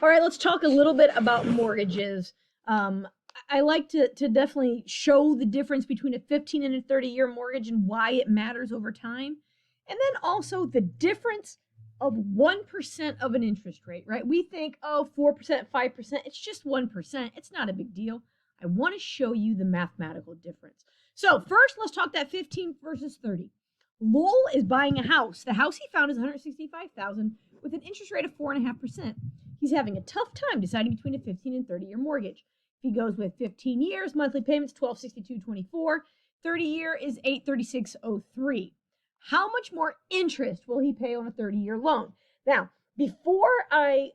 All right, let's talk a little bit about mortgages. I like to definitely show the difference between a 15 and a 30-year mortgage and why it matters over time. And then also the difference of 1% of an interest rate, right? We think, oh, 4%, 5%, it's just 1%. It's not a big deal. I want to show you the mathematical difference. So first, let's talk that 15 versus 30. Lowell is buying a house. The house he found is $165,000 with an interest rate of 4.5%. He's having a tough time deciding between a 15 and 30-year mortgage. If he goes with 15 years, monthly payments $1,262.24. 30-year is $836.03. How much more interest will he pay on a 30-year loan? Now, before I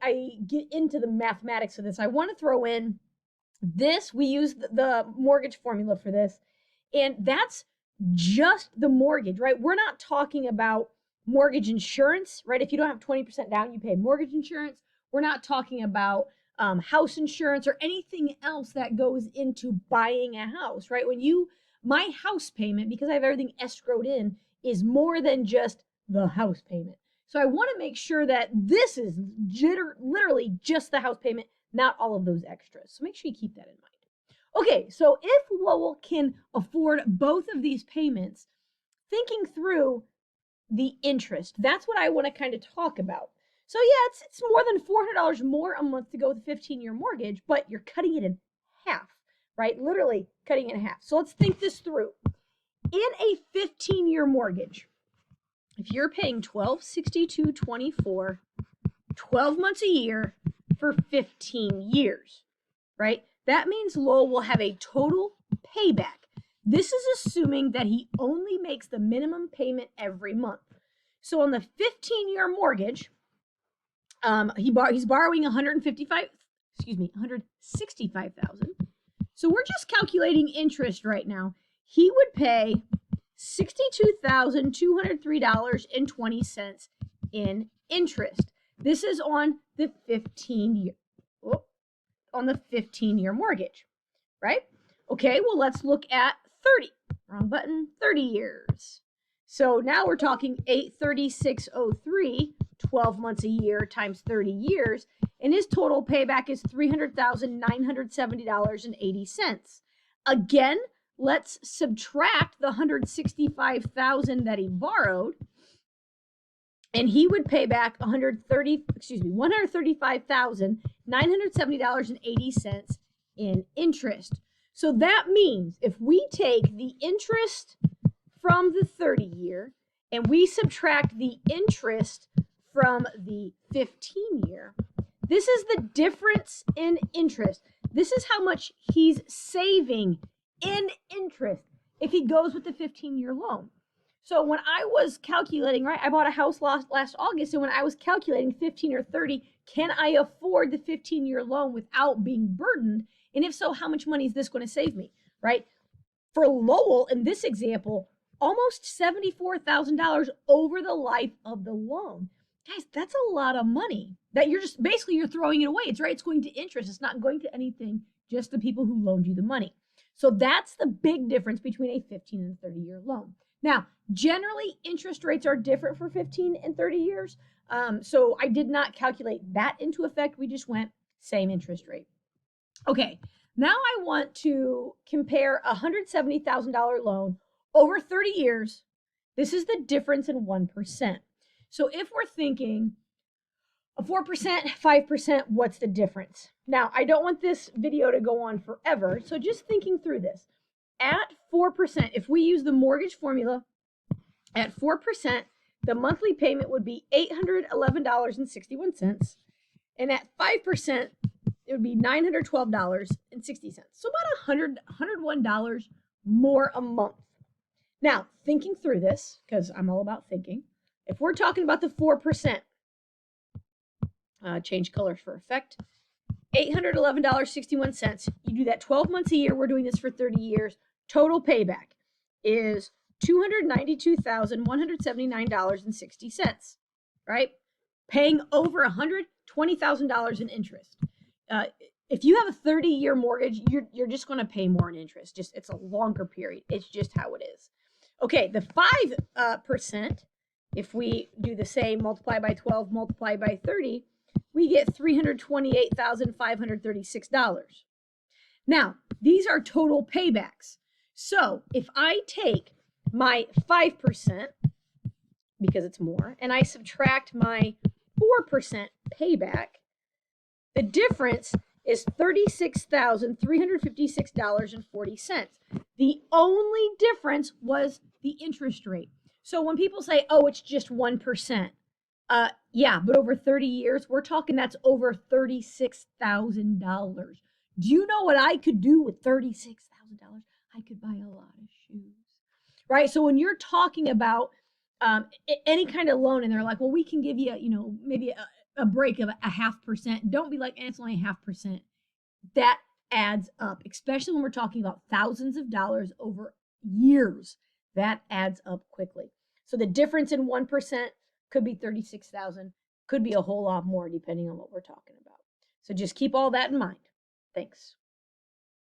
get into the mathematics of this, I want to throw in this. We use the mortgage formula for this, and that's just the mortgage, right? We're not talking about mortgage insurance, right? If you don't have 20% down, you pay mortgage insurance. We're not talking about house insurance or anything else that goes into buying a house, right? My house payment, because I have everything escrowed in, is more than just the house payment. So I want to make sure that this is literally just the house payment, not all of those extras. So make sure you keep that in mind. Okay, so if Lowell can afford both of these payments, thinking through the interest, that's what I want to kind of talk about. So yeah, it's more than $400 more a month to go with a 15-year mortgage, but you're cutting it in half, right? Literally cutting it in half. So let's think this through. In a 15-year mortgage, if you're paying $1,262.24, 12 months a year for 15 years, right? That means Lowell will have a total payback. This is assuming that he only makes the minimum payment every month. So on the 15-year mortgage, he's borrowing $165,000. So we're just calculating interest right now. He would pay $62,203.20 in interest. This is on the 15-year mortgage, right? Okay, well, let's look at 30. Wrong button. 30 years. So now we're talking $836.03, 12 months a year times 30 years, and his total payback is $300,970.80. Again, let's subtract the $165,000 that he borrowed, and he would pay back $135,970.80 in interest. So that means if we take the interest from the 30-year and we subtract the interest from the 15-year, this is the difference in interest. This is how much he's saving in interest if he goes with the 15-year loan. So when I was calculating, right, I bought a house last August, and when I was calculating 15 or 30, can I afford the 15-year loan without being burdened? And if so, how much money is this going to save me, right? For Lowell, in this example, almost $74,000 over the life of the loan. Guys, that's a lot of money that you're throwing it away. It's right. It's going to interest. It's not going to anything, just the people who loaned you the money. So that's the big difference between a 15 and 30-year loan. Now, generally, interest rates are different for 15 and 30 years. So I did not calculate that into effect. We just went same interest rate. Okay, now I want to compare a $170,000 loan over 30 years. This is the difference in 1%. So if we're thinking a 4%, 5%, what's the difference? Now, I don't want this video to go on forever, so just thinking through this. At 4%, if we use the mortgage formula, at 4%, the monthly payment would be $811.61, and at 5%, it would be $912.60. So about $101 more a month. Now, thinking through this, because I'm all about thinking, if we're talking about the 4%, change colors for effect, $811.61. You do that 12 months a year. We're doing this for 30 years. Total payback is $292,179.60, right? Paying over $120,000 in interest. If you have a 30-year mortgage, you're just going to pay more in interest. It's a longer period. It's just how it is. Okay, the 5%, if we do the same, multiply by 12, multiply by 30, we get $328,536. Now, these are total paybacks. So if I take my 5%, because it's more, and I subtract my 4% payback, the difference is $36,356.40. The only difference was the interest rate. So when people say, oh, it's just 1%, yeah, but over 30 years, we're talking that's over $36,000. Do you know what I could do with $36,000? I could buy a lot of shoes, right? So when you're talking about any kind of loan and they're like, well, we can give you, maybe a break of a 0.5%. Don't be like, it's only 0.5%. That adds up, especially when we're talking about thousands of dollars over years. That adds up quickly. So the difference in 1% could be 36,000, could be a whole lot more depending on what we're talking about. So just keep all that in mind. Thanks.